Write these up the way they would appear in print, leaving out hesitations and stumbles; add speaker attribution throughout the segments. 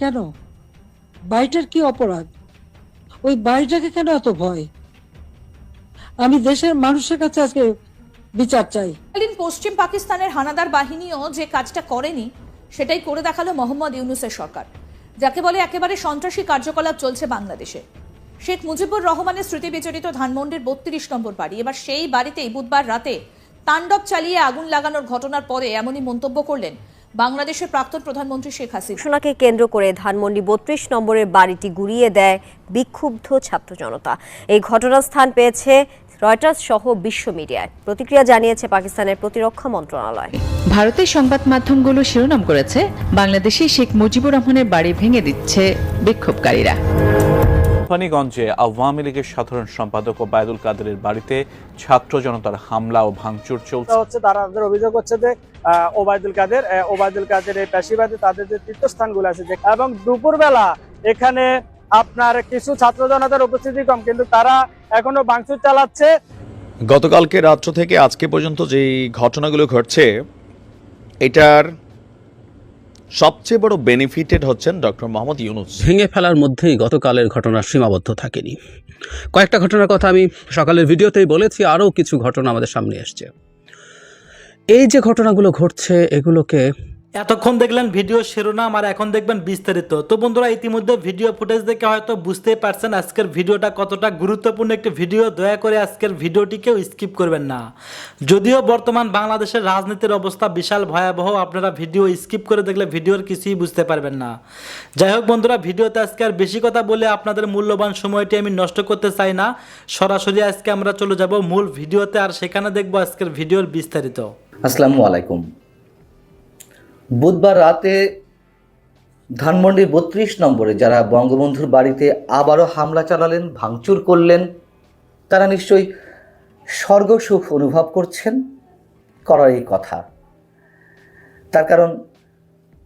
Speaker 1: কেন? বাড়িটার কি অপরাধ? ওই বাড়িটাকে কেন এত ভয়? আমি দেশের মানুষের কাছে আজকে বিচার চাই।
Speaker 2: পশ্চিম পাকিস্তানের হানাদার বাহিনীও যে কাজটা করেনি সেটাই করে দেখালো মোহাম্মদ ইউনূসের সরকার, যাকে বলে একেবারে সন্ত্রাসী কার্যকলাপ চলছে বাংলাদেশে। শেখ মুজিবুর রহমানের স্মৃতি বিজড়িত ধানমন্ডির ৩২ নম্বর বাড়ি, এবার সেই বাড়িতেই বুধবার রাতে তাণ্ডব চালিয়ে আগুন লাগানোর ঘটনার পরে এমনই মন্তব্য করলেন বাংলাদেশের প্রাক্তন প্রধানমন্ত্রী শেখ হাসিনা।
Speaker 3: ঘোষণাকে কেন্দ্র করে ধানমন্ডি ৩২ নম্বরের বাড়িটি গুড়িয়ে দেয় বিক্ষুব্ধ ছাত্র জনতা। এই ঘটনার স্থান পেয়েছে রয়টার্স সহ বিশ্ব মিডিয়ায়। প্রতিক্রিয়া জানিয়েছে পাকিস্তানের প্রতিরক্ষা মন্ত্রণালয়।
Speaker 4: ভারতের সংবাদ মাধ্যমগুলো শিরোনাম করেছে, বাংলাদেশে শেখ মুজিবুর রহমানের বাড়ি ভেঙে দিচ্ছে বিক্ষোভকারীরা।
Speaker 5: কোম্পানিগঞ্জে আওয়ামী লীগের সাধারণ সম্পাদক ওবায়দুল কাদেরের বাড়িতে ছাত্র জনতার হামলা ও ভাঙচুর চলছে।
Speaker 6: তাদের অভিযোগ হচ্ছে যে ওবায়দুল কাদের এই পেশিবাদী তাদের যে তীর্থস্থানগুলো আছে, এবং দুপুরবেলা এখানে আপনার কিছু ছাত্র জনতার উপস্থিতি কম, কিন্তু তারা এখনো ভাঙচুর চালাচ্ছে।
Speaker 7: গতকালকে রাত্র থেকে আজকে পর্যন্ত যে ঘটনাগুলো ঘটছে, এটার সবচেয়ে বড় বেনিফিটেড হচ্ছেন ডক্টর মোহাম্মদ ইউনূস।
Speaker 8: ভেঙে ফেলার মধ্যেই গতকালের ঘটনা সীমাবদ্ধ থাকেনি। কয়েকটা ঘটনার কথা আমি সকালের ভিডিওতেই বলেছি, আরও কিছু ঘটনা আমাদের সামনে এসছে। এই যে ঘটনাগুলো ঘটছে, এগুলোকে
Speaker 9: এতক্ষণ দেখলেন ভিডিও শিরোনাম, আর এখন দেখবেন বিস্তারিত। তো বন্ধুরা, ইতিমধ্যে ভিডিও ফুটেজ দেখে হয়তো বুঝতেই পারছেন আজকের ভিডিওটা কতটা গুরুত্বপূর্ণ একটি ভিডিও। দয়া করে আজকের ভিডিওটিকেও স্কিপ করবেন না। যদিও বর্তমান বাংলাদেশের রাজনীতির অবস্থা বিশাল ভয়াবহ, আপনারা ভিডিও স্কিপ করে দেখলে ভিডিওর কিছুই বুঝতে পারবেন না। যাই হোক বন্ধুরা, ভিডিওতে আজকে আর বেশি কথা বলে আপনাদের মূল্যবান সময়টি আমি নষ্ট করতে চাই না। সরাসরি আজকে আমরা চলে যাব মূল ভিডিওতে, আর সেখানে দেখবো আজকের ভিডিওর বিস্তারিত।
Speaker 10: আসসালামু আলাইকুম। বুধবার রাতে ধানমন্ডির ৩২ নম্বরে যারা বঙ্গবন্ধুর বাড়িতে আবারও হামলা চালালেন, ভাঙচুর করলেন, তারা নিশ্চয়ই স্বর্গসুখ অনুভব করছেন। করারই কথা, তার কারণ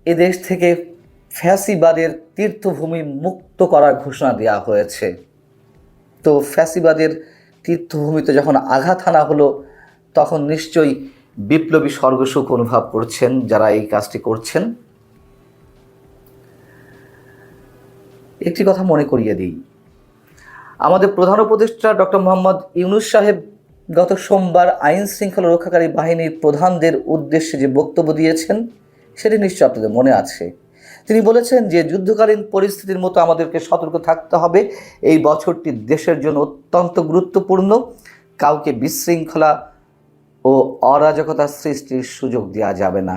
Speaker 10: এদেশ থেকে ফ্যাসিবাদের তীর্থভূমি মুক্ত করার ঘোষণা দেওয়া হয়েছে। তো ফ্যাসিবাদের তীর্থভূমিতে যখন আঘাত হানা হলো, তখন নিশ্চয়ই বিপ্লবী স্বর্গসুখ অনুভব করছেন যারা এই কাজটি করছেন। একটি কথা মনে করিয়ে দিই, আমাদের প্রধান উপদেষ্টা ডক্টর মোহাম্মদ ইউনূস সাহেব গত সোমবার আইন শৃঙ্খলা রক্ষাকারী বাহিনীর প্রধানদের উদ্দেশ্যে যে বক্তব্য দিয়েছেন, সেটি নিশ্চয় আপনাদের মনে আছে। তিনি বলেছেন যে যুদ্ধকালীন পরিস্থিতির মতো আমাদেরকে সতর্ক থাকতে হবে। এই বছরটি দেশের জন্য অত্যন্ত গুরুত্বপূর্ণ। কাউকে বিশৃঙ্খলা ও অরাজকতা সৃষ্টির সুযোগ দেওয়া যাবে না।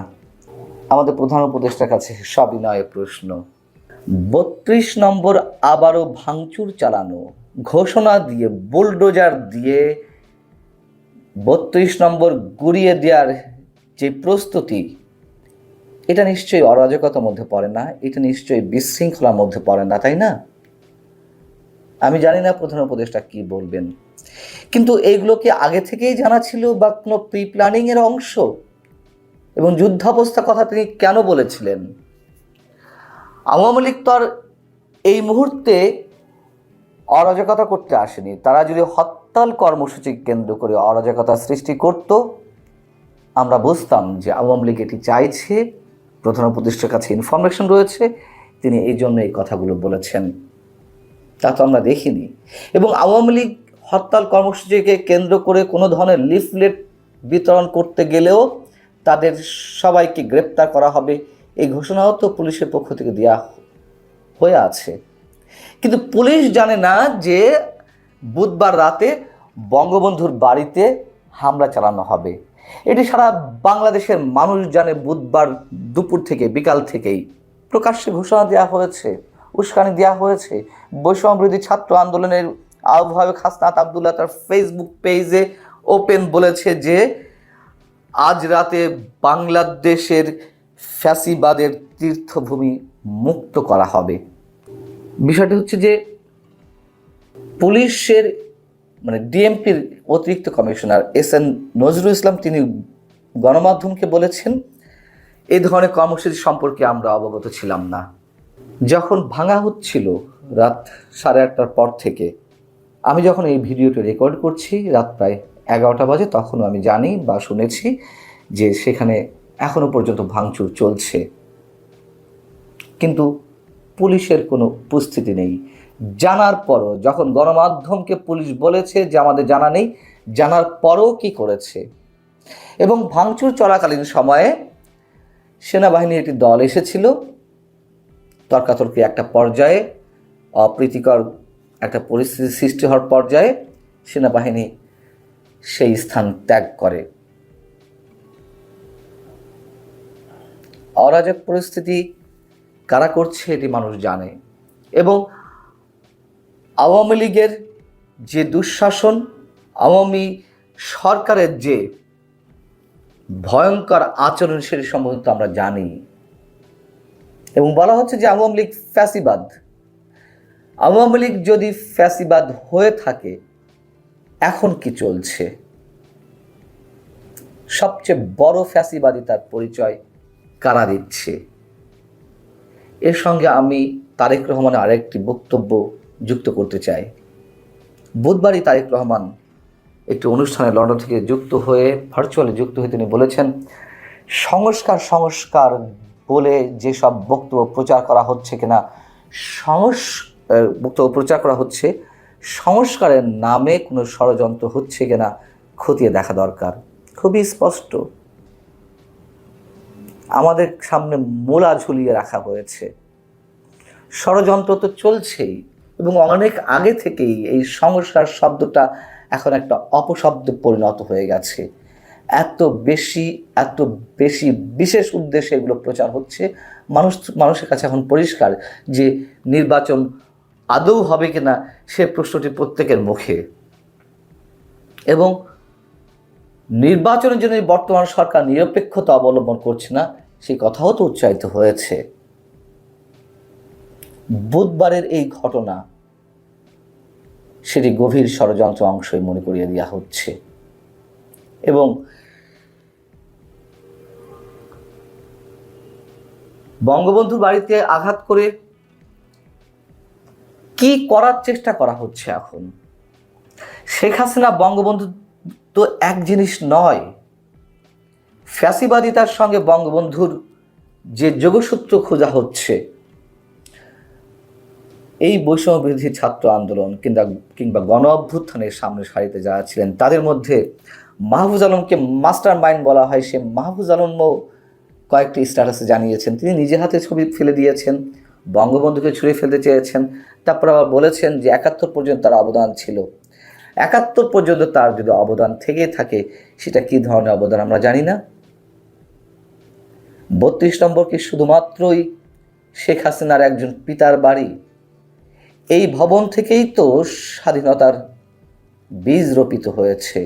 Speaker 10: আমাদের প্রধান উপদেষ্টার কাছে সবিনয় প্রশ্ন, ৩২ নম্বর আবারও ভাঙচুর চালানো, ঘোষণা দিয়ে বুলডোজার দিয়ে ৩২ নম্বর গুড়িয়ে দেওয়ার যে প্রস্তুতি, এটা নিশ্চয়ই অরাজকতার মধ্যে পড়ে না, এটা নিশ্চয়ই বিশৃঙ্খলার মধ্যে পড়ে না, তাই না? আমি জানি না প্রধান উপদেষ্টা কি বলবেন, কিন্তু এইগুলো কি আগে থেকেই জানা ছিল বা কোনো প্রি প্ল্যানিংয়ের অংশ? এবং যুদ্ধাবস্থা কথা তিনি কেন বলেছিলেন? আওয়ামী লীগ তো আর এই মুহূর্তে অরাজকতা করতে আসেনি। তারা যদি হরতাল কর্মসূচি কেন্দ্র করে অরাজকতা সৃষ্টি করত, আমরা বুঝতাম যে আওয়ামী লীগ এটি চাইছে, প্রধান উপদেষ্টার কাছে ইনফরমেশন রয়েছে, তিনি এই জন্য এই কথাগুলো বলেছেন। তা তো আমরা দেখিনি। এবং আওয়ামী লীগ হরতাল কর্মসূচিকে কেন্দ্র করে কোনো ধরনের লিফলেট বিতরণ করতে গেলেও তাদের সবাইকে গ্রেপ্তার করা হবে, এই ঘোষণাও তো পুলিশের পক্ষ থেকে দেওয়া হয়ে আছে। কিন্তু পুলিশ জানে না যে বুধবার রাতে বঙ্গবন্ধুর বাড়িতে হামলা চালানো হবে। এটি সারা বাংলাদেশের মানুষ জানে। বুধবার দুপুর থেকে বিকাল থেকেই প্রকাশ্যে ঘোষণা দেওয়া হয়েছে, উস্কানি দেওয়া হয়েছে। বৈষম্যবিরোধী ছাত্র আন্দোলনের আহ্বায়ক হাসনাত আবদুল্লাহ তার ফেসবুক পেজে ওপেন বলেছে যে আজ রাতে বাংলাদেশের ফ্যাসিবাদের তীর্থভূমি মুক্ত করা হবে। বিষয়টি হচ্ছে যে পুলিশের ডিএমপির অতিরিক্ত কমিশনার এস.এন. নজরুল ইসলাম তিনি গণমাধ্যমকে বলেছেন, এই ধরনের কর্মসূচি সম্পর্কে আমরা অবগত ছিলাম না। যখন ভাঙা হচ্ছিল রাত 8:30টার পর থেকে, আমি যখন এই ভিডিওটি রেকর্ড করছি রাত প্রায় 11টা বাজে, তখনও আমি জানি বা শুনেছি যে সেখানে এখনো পর্যন্ত ভাঙচুর চলছে। কিন্তু পুলিশের কোনো উপস্থিতি নেই। জানার পরও যখন গণমাধ্যমকে পুলিশ বলেছে যে আমাদের জানা নেই, জানার পরও কি করেছে। এবং ভাঙচুর চলাকালীন সময়ে সেনাবাহিনীর একটি দল এসেছিল, তর্কাতর্কি একটা পর্যায়ে, অপ্রীতিকর একটা পরিস্থিতি সৃষ্টি হওয়ার পর্যায়ে সেনাবাহিনী সেই স্থান ত্যাগ করে। অরাজক পরিস্থিতি কারা করছে এটি মানুষ জানে। এবং আওয়ামী লীগের যে দুঃশাসন, আওয়ামী সরকারের যে ভয়ঙ্কর আচরণ সেটি সম্বন্ধে আমরা জানি। এবং বলা হচ্ছে যে আওয়ামী লীগ ফ্যাসিবাদ। আওয়ামী লীগ যদি ফ্যাসিবাদ হয়ে থাকে, এখন কি চলছে? সবচেয়ে বড় ফ্যাসিবাদী তার পরিচয় কারা দিচ্ছে? এর সঙ্গে আমি তারেক রহমানের আরেকটি বক্তব্য যুক্ত করতে চাই। বুধবারই তারেক রহমান একটি অনুষ্ঠানে লন্ডন থেকে যুক্ত হয়ে, ভার্চুয়ালি যুক্ত হয়ে তিনি বলেছেন, সংস্কার বলে যেসব বক্তব্য প্রচার করা হচ্ছে কিনা, বক্তব্য প্রচার করা হচ্ছে, সংস্কারের নামে কোনো ষড়যন্ত্র হচ্ছে কিনা খতিয়ে দেখা দরকার। খুবই স্পষ্ট, আমাদের সামনে মোলা ঝুলিয়ে রাখা হয়েছে। ষড়যন্ত্র তো চলছেই, এবং অনেক আগে থেকেই এই সংস্কার শব্দটা এখন একটা অপশব্দে পরিণত হয়ে গেছে। এত বেশি বিশেষ উদ্দেশ্যে এগুলো প্রচার হচ্ছে, মানুষের কাছে এখন পরিষ্কার যে নির্বাচন আদৌ হবে কিনা সে প্রশ্নটি প্রত্যেকের মুখে। এবং নির্বাচনের জন্য বর্তমান সরকার নিরপেক্ষতা অবলম্বন করছে না, সেই কথাও তো উচ্চারিত হয়েছে। বুধবারের এই ঘটনা সেটি গভীর ষড়যন্ত্র অংশই মনে করিয়ে দেওয়া হচ্ছে। এবং বঙ্গবন্ধুর বাড়িতে আঘাত করে কি করার চেষ্টা করা হচ্ছে এখন? শেখ হাসিনা বঙ্গবন্ধু তো এক জিনিস নয়। ফ্যাসিবাদিতার সঙ্গে বঙ্গবন্ধুর যে যোগসূত্র খোঁজা হচ্ছে, এই বৈষম্য বিরোধী ছাত্র আন্দোলন কিংবা গণ অভ্যুত্থানের সামনে সারিতে যারা ছিলেন, তাদের মধ্যে মাহফুজ আলমকে মাস্টার মাইন্ড বলা হয়। সে মাহফুজ আলমও কয়েকটি স্ট্যাটাসে জানিয়েছেন তিনি নিজে হাতে ছবি ফেলে দিয়েছেন, বঙ্গবন্ধুকে ছুঁড়ে ফেলতে চেয়েছেন। তারপর আবার বলেছেন যে ৭১ পর্যন্ত তার অবদান ছিল। ৭১ পর্যন্ত তার যদি অবদান থেকে থাকে, সেটা কি ধরনের অবদান আমরা জানি না। ৩২ নম্বর কি শুধুমাত্রই শেখ হাসিনার একজন পিতার বাড়ি? এই ভবন থেকেই তো স্বাধীনতার বীজ রোপিত হয়েছে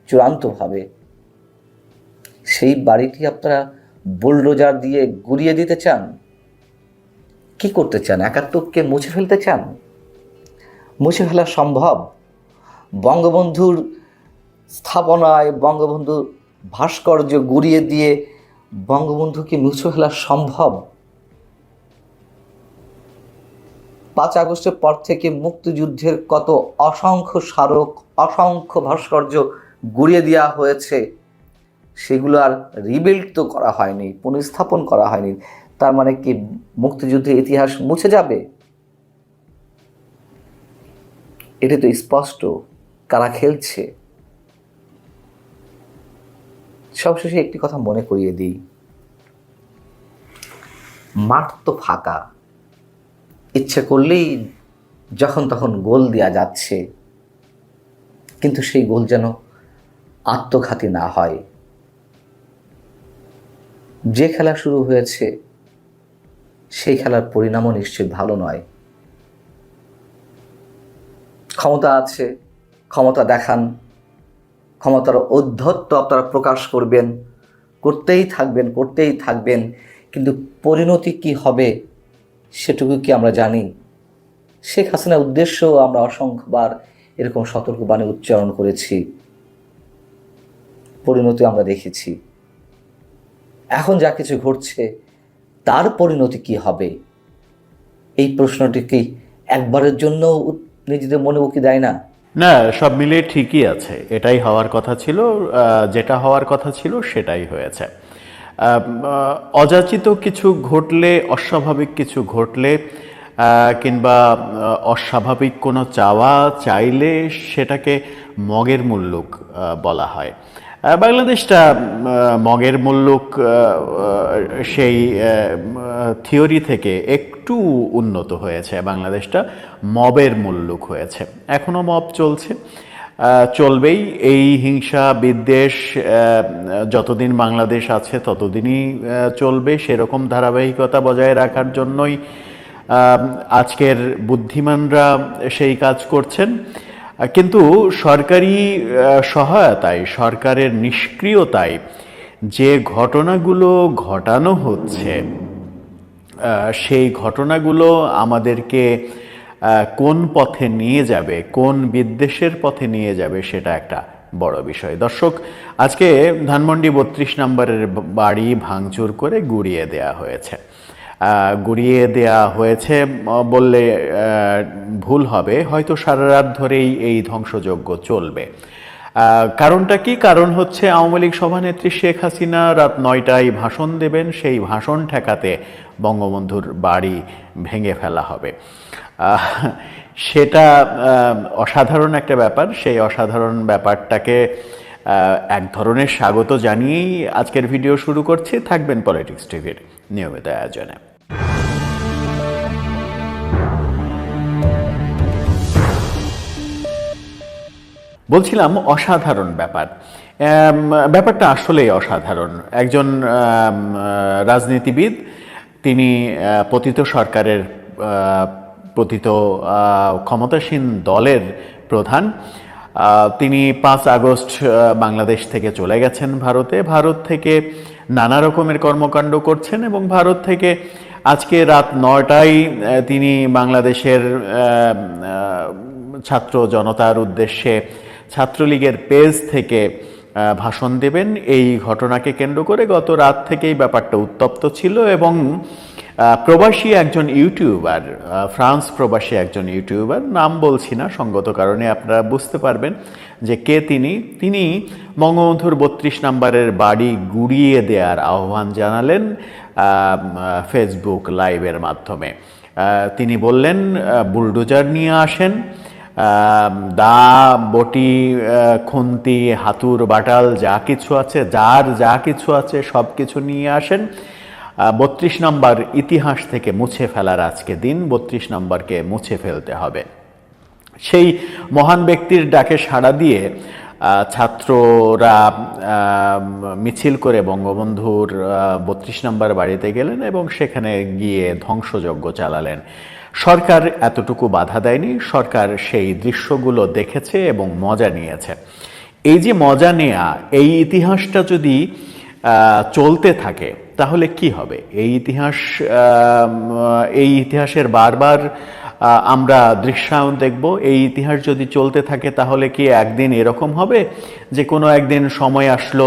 Speaker 10: চূড়ান্তভাবে। সেই বাড়িটি আপনারা বুলডোজার দিয়ে গুড়িয়ে দিতে চান? কি করতে চান? ৭১কে মুছে ফেলতে চান? মুছে ফেলা সম্ভব? বঙ্গবন্ধুর স্থাপনায় বঙ্গবন্ধুর ভাস্কর্য গুড়িয়ে দিয়ে বঙ্গবন্ধুকে মুছে ফেলা সম্ভব? ৫ আগস্টের পর থেকে মুক্তিযুদ্ধের কত অসংখ্য স্মারক, অসংখ্য ভাস্কর্য গুড়িয়ে দেওয়া হয়েছে, সেগুলো আর রিবিল্ড তো করা হয়নি, পুনঃস্থাপন করা হয়নি। তার মানে কি মুক্তিযুদ্ধের ইতিহাস মুছে যাবে? এটা তো স্পষ্ট কারা খেলছে। সবশেষে একটি কথা মনে করিয়ে দিই, মাঠ তো ফাঁকা, ইচ্ছে করলেই যখন তখন গোল দেওয়া যাচ্ছে, কিন্তু সেই গোল যেন আত্মঘাতী না হয়। যে খেলা শুরু হয়েছে সেই খেলার পরিণামও নিশ্চয়ই ভালো নয়। ক্ষমতা আছে, ক্ষমতা দেখান, ক্ষমতার ঔদ্ধত্য আপনারা প্রকাশ করবেন, করতেই থাকবেন, কিন্তু পরিণতি কি হবে সেটুকু কি আমরা জানি? শেখ হাসিনার উদ্দেশ্য আমরা অসংখ্যবার এরকম সতর্কবাণী উচ্চারণ করেছি, পরিণতি আমরা দেখেছি। এখন যা কিছু ঘটছে তার পরিণতি কি হবে, এই প্রশ্নটি কি একবারের জন্য নিজেদের মনে উকি দেয় না?
Speaker 11: না, সব মিলিয়ে ঠিকই আছে। এটাই হওয়ার কথা ছিল, যেটা হওয়ার কথা ছিল সেটাই হয়েছে। অযাচিত কিছু ঘটলে, অস্বাভাবিক কিছু ঘটলে কিংবা অস্বাভাবিক কোনো চাওয়া চাইলে সেটাকে মগের মুল্লুক বলা হয়। বাংলাদেশটা মগের মুল্লুক সেই থিওরি থেকে একটু উন্নত হয়েছে, বাংলাদেশটা মবের মুল্লুক হয়েছে। এখনও মব চলছে, চলবেই। এই হিংসা বিদ্বেষ যতদিন বাংলাদেশ আছে ততদিনই চলবে। সেরকম ধারাবাহিকতা বজায় রাখার জন্যই আজকের বুদ্ধিমানরা সেই কাজ করছেন। কিন্তু সরকারি সহায়তায়, সরকারের নিষ্ক্রিয়তায় যে ঘটনাগুলো ঘটানো হচ্ছে, সেই ঘটনাগুলো আমাদেরকে কোন পথে নিয়ে যাবে, কোন বিদ্বেষের পথে নিয়ে যাবে, সেটা একটা বড় বিষয়। দর্শক, আজকে ধানমন্ডি 32 নম্বরের বাড়ি ভাঙচুর করে গুড়িয়ে দেয়া হয়েছে। গুড়িয়ে দেয়া হয়েছে বললে ভুল হবে, হয়তো সারা রাত ধরেই এই ধ্বংসযজ্ঞ চলবে। কারণটা কি? কারণ হচ্ছে আওয়ামী লীগ সভানেত্রী শেখ হাসিনা রাত 9টায় ভাষণ দেবেন, সেই ভাষণ ঠেকাতে বঙ্গবন্ধুর বাড়ি ভেঙে ফেলা হবে। সেটা অসাধারণ একটা ব্যাপার। সেই অসাধারণ ব্যাপারটাকে এক ধরনের স্বাগত জানিয়েই আজকের ভিডিও শুরু করছি। থাকবেন পলিটিক্স টিভির নিয়মিত আয়োজনে। বলছিলাম অসাধারণ ব্যাপার। ব্যাপারটা আসলেই অসাধারণ। একজন রাজনীতিবিদ, তিনি পতিত সরকারের, পতিত ক্ষমতাসীন দলের প্রধান। তিনি 5 আগস্ট বাংলাদেশ থেকে চলে গেছেন ভারতে। ভারত থেকে নানা রকমের কর্মকাণ্ড করছেন এবং ভারত থেকে আজকে রাত 9টায় তিনি বাংলাদেশের ছাত্র জনতার উদ্দেশ্যে ছাত্রলীগের পেজ থেকে ভাষণ দেবেন। এই ঘটনাকে কেন্দ্র করে গত রাত থেকেই ব্যাপারটা উত্তপ্ত ছিল এবং প্রবাসী একজন ইউটিউবার, ফ্রান্স প্রবাসী একজন ইউটিউবার, নাম বলছি না সঙ্গত কারণে আপনারা বুঝতে পারবেন যে কে তিনি বঙ্গবন্ধুর 32 নম্বরের বাড়ি গুড়িয়ে দেওয়ার আহ্বান জানালেন ফেসবুক লাইভের মাধ্যমে। তিনি বললেন, বুলডোজার নিয়ে আসেন, দা, বটি, খুন্তি, হাতুর, বাটাল যা কিছু আছে, যা কিছু আছে সব কিছু নিয়ে আসেন। 32 নম্বর ইতিহাস থেকে মুছে ফেলার আজকে দিন, 32 নম্বরকে মুছে ফেলতে হবে। সেই মহান ব্যক্তির ডাকে সাড়া দিয়ে ছাত্ররা মিছিল করে বঙ্গবন্ধুর 32 নম্বর বাড়িতে গেলেন এবং সেখানে গিয়ে ধ্বংসযজ্ঞ চালালেন। সরকার এতটুকু বাধা দেয়নি, সরকার সেই দৃশ্যগুলো দেখেছে এবং মজা নিয়েছে। এই যে মজা নেয়া, এই ইতিহাসটা যদি চলতে থাকে তাহলে কি হবে? এই ইতিহাসের বারবার আমরা দৃশ্যায়ন দেখব। এই ইতিহাস যদি চলতে থাকে তাহলে কি একদিন এরকম হবে যে কোনো একদিন সময় আসলো,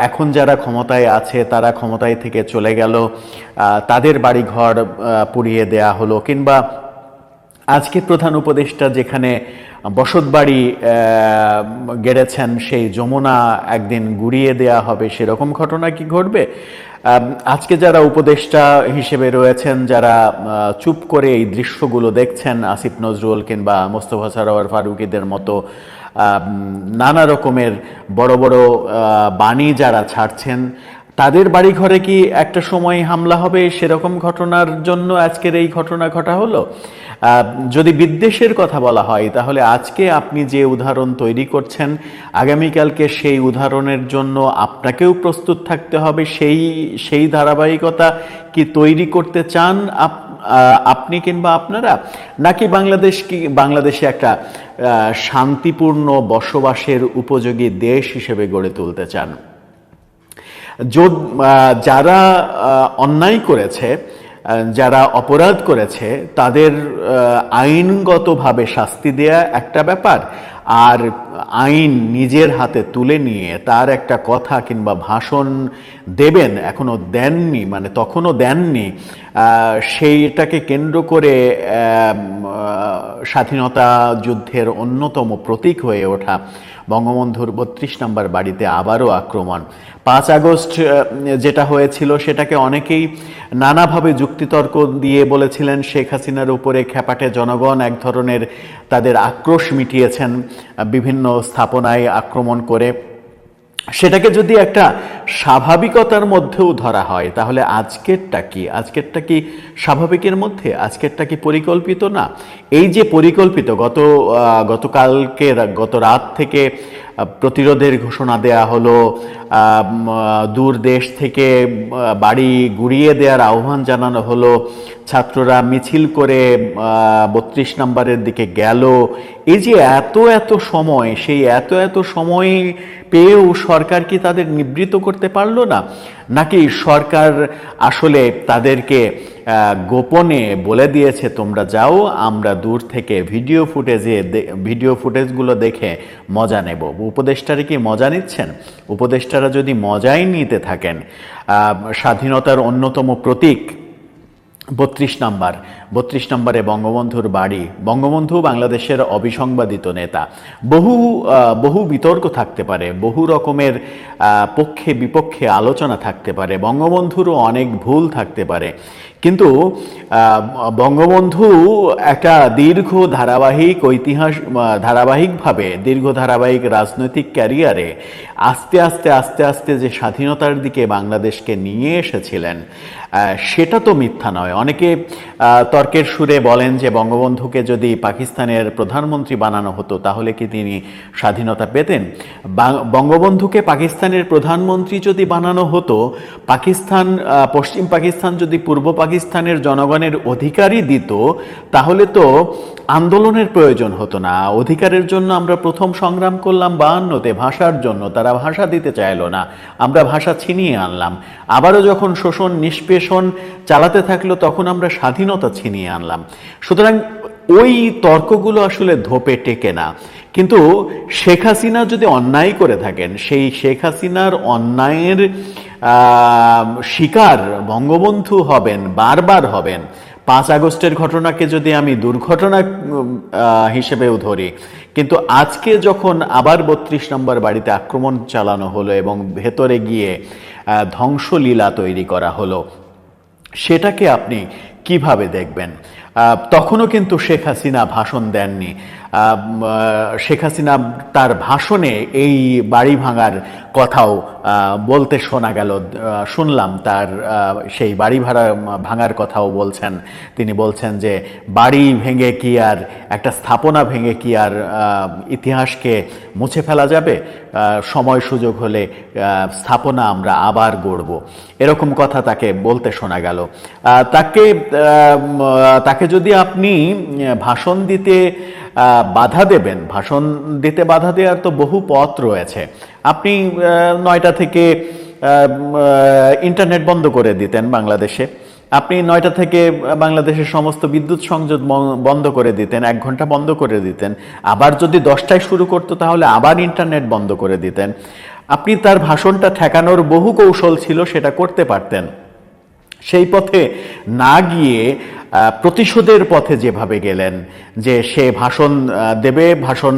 Speaker 11: এখন যারা ক্ষমতায় আছে তারা ক্ষমতায় থেকে চলে গেল, তাদের বাড়িঘর পুড়িয়ে দেয়া হলো, কিংবা আজকে প্রধান উপদেষ্টা যেখানে বসতবাড়ি গেড়েছেন সেই যমুনা একদিন গুড়িয়ে দেয়া হবে, সেরকম ঘটনা কি ঘটবে? আজকে যারা উপদেষ্টা হিসেবে রয়েছেন, যারা চুপ করে এই দৃশ্যগুলো দেখছেন, আসিফ নজরুল কিংবা মোস্তফা সরোয়ার ফারুকীদের মতো নানা রকমের বড় বড় বাণী যারা ছাড়ছেন, তাদের বাড়িঘরে কি একটা সময় হামলা হবে? সেরকম ঘটনার জন্য আজকের এই ঘটনা ঘটা হলো। যদি বিদ্বেষের কথা বলা হয় তাহলে আজকে আপনি যে উদাহরণ তৈরি করছেন, আগামীকালকে সেই উদাহরণের জন্য আপনাকেও প্রস্তুত থাকতে হবে। সেই ধারাবাহিকতা কি তৈরি করতে চান আপনি কিংবা আপনারা, নাকি বাংলাদেশে একটা শান্তিপূর্ণ বসবাসের উপযোগী দেশ হিসেবে গড়ে তুলতে চান? যারা অন্যায় করেছে, যারা অপরাধ করেছে, তাদের আইনগতভাবে শাস্তি দেয়া একটা ব্যাপার, আর আইন নিজের হাতে তুলে নিয়ে তার একটা কথা কিংবা ভাষণ দেবেন, এখনো দেননি, মানে তখনও দেননি, সেইটাকে কেন্দ্র করে স্বাধীনতা যুদ্ধের অন্যতম প্রতীক হয়ে ওঠা বঙ্গবন্ধুর 32 নম্বর বাড়িতে আবারও আক্রমণ। 5 আগস্ট যেটা হয়েছিল সেটাকে অনেকেই নানাভাবে যুক্তিতর্ক দিয়ে বলেছিলেন শেখ হাসিনার উপরে খেপাটে জনগণ এক ধরনের তাদের আক্রোশ মিটিয়েছেন বিভিন্ন স্থাপনায় আক্রমণ করে। সেটাকে যদি একটা স্বাভাবিকতার মধ্যেও ধরা হয় তাহলে আজকেরটা কি স্বাভাবিকের মধ্যে? আজকেরটা কি পরিকল্পিত না? এই যে পরিকল্পিত গত রাত থেকে প্রতিরোধের ঘোষণা দেয়া হলো, দূর দেশ থেকে বাড়ি গুড়িয়ে দেওয়ার আহ্বান জানানো হলো, ছাত্ররা মিছিল করে 32 নম্বরের দিকে গেল। এই যে এত সময়, সেই এত সময় পেয়েও সরকার কি তাদের নিবৃত্ত করতে পারলো না? নাকি সরকার আসলে তাদেরকে গোপনে বলে দিয়েছে তোমরা যাও, আমরা দূর থেকে ভিডিও ফুটেজগুলো দেখে মজা নেব? উপদেষ্টারা কি মজা নিচ্ছেন? উপদেষ্টারা যদি মজাই নিতে থাকেন, স্বাধীনতার অন্যতম প্রতীক 32 নম্বরে বঙ্গবন্ধুর বাড়ি। বঙ্গবন্ধু বাংলাদেশের অবিসংবাদিত নেতা। বহু বিতর্ক থাকতে পারে, বহু রকমের পক্ষে বিপক্ষে আলোচনা থাকতে পারে, বঙ্গবন্ধুরও অনেক ভুল থাকতে পারে, কিন্তু বঙ্গবন্ধু একটা দীর্ঘ ধারাবাহিক রাজনৈতিক ক্যারিয়ারে আস্তে আস্তে যে স্বাধীনতার দিকে বাংলাদেশকে নিয়ে এসেছিলেন, সেটা তো মিথ্যা নয়। অনেকে তর্কের সুরে বলেন যে বঙ্গবন্ধুকে যদি পাকিস্তানের প্রধানমন্ত্রী বানানো হতো তাহলে কি তিনি স্বাধীনতা পেতেন? বঙ্গবন্ধুকে পাকিস্তানের প্রধানমন্ত্রী যদি বানানো হতো, পশ্চিম পাকিস্তান যদি পূর্ব পাকিস্তানের জনগণের অধিকারই দিত, তাহলে তো আন্দোলনের প্রয়োজন হতো না। অধিকারের জন্য আমরা প্রথম সংগ্রাম করলাম 52-তে, ভাষার জন্য। তারা ভাষা দিতে চাইলো না, আমরা ভাষা ছিনিয়ে আনলাম। আবারও যখন শোষণ নিষ্পেষণ চালাতে থাকলো তখন আমরা স্বাধীনতা ছিনিয়ে আনলাম। সুতরাং ওই তর্কগুলো আসলে ধোপে টেকে না। কিন্তু শেখ হাসিনা যদি অন্যায় করে থাকেন, সেই শেখ হাসিনার অন্যায়ের শিকার বঙ্গবন্ধু হবেন, বারবার হবেন। 5 আগস্টের ঘটনাকে যদি আমি দুর্ঘটনা হিসেবেও ধরি, কিন্তু আজকে যখন আবার 32 নম্বর বাড়িতে আক্রমণ চালানো হলো এবং ভেতরে গিয়ে ধ্বংসলীলা তৈরি করা হলো, সেটাকে আপনি কিভাবে দেখবেন? তখনও কিন্তু শেখ হাসিনা ভাষণ দেননি। শেখ হাসিনা তার ভাষণে এই বাড়ি ভাঙার কথাও বলতে শোনা গেল, শুনলাম তার সেই বাড়ি ভাঙার কথাও বলছেন। তিনি বলছেন যে বাড়ি ভেঙে কি আর, একটা স্থাপনা ভেঙে কি আর ইতিহাসকে মুছে ফেলা যাবে? সময় সুযোগ হলে স্থাপনা আমরা আবার গড়ব, এরকম কথা তাকে বলতে শোনা গেল। তাকে যদি আপনি ভাষণ দিতে বাধা দেবেন, ভাষণ দিতে বাধা দেওয়ার তো বহু পথ রয়েছে। আপনি 9টা থেকে ইন্টারনেট বন্ধ করে দিতেন বাংলাদেশে, আপনি 9টা থেকে বাংলাদেশের সমস্ত বিদ্যুৎ সংযোগ বন্ধ করে দিতেন, 1 ঘন্টা বন্ধ করে দিতেন। আবার যদি 10টায় শুরু করতো তাহলে আবার ইন্টারনেট বন্ধ করে দিতেন। আপনি তার ভাষণটা ঠেকানোর বহু কৌশল ছিল, সেটা করতে পারতেন। সেই পথে না গিয়ে প্রতিশোধের পথে যেভাবে গেলেন, যে সে ভাষণ দেবে, ভাষণ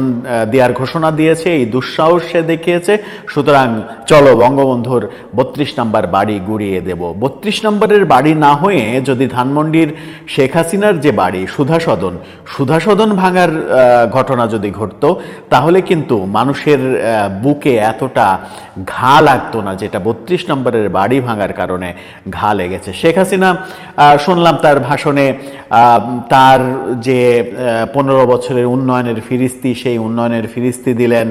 Speaker 11: দেওয়ার ঘোষণা দিয়েছে, এই দুঃসাহস সে দেখিয়েছে, সুতরাং চলো বঙ্গবন্ধুর 32 নম্বর বাড়ি গুড়িয়ে দেব। 32 নম্বরের বাড়ি না হয়ে যদি ধানমন্ডির শেখ হাসিনার যে বাড়ি সুধাসদন ভাঙার ঘটনা যদি ঘটত, তাহলে কিন্তু মানুষের বুকে এতটা ঘা লাগতো না, যেটা 32 নম্বরের বাড়ি ভাঙার কারণে ঘা লেগেছে। শেখ হাসিনা শুনলাম তার ভাষণে তার যে 15 বছরের উন্নয়নের ফিরিস্তি, সেই উন্নয়নের ফিরিস্তি দিলেন,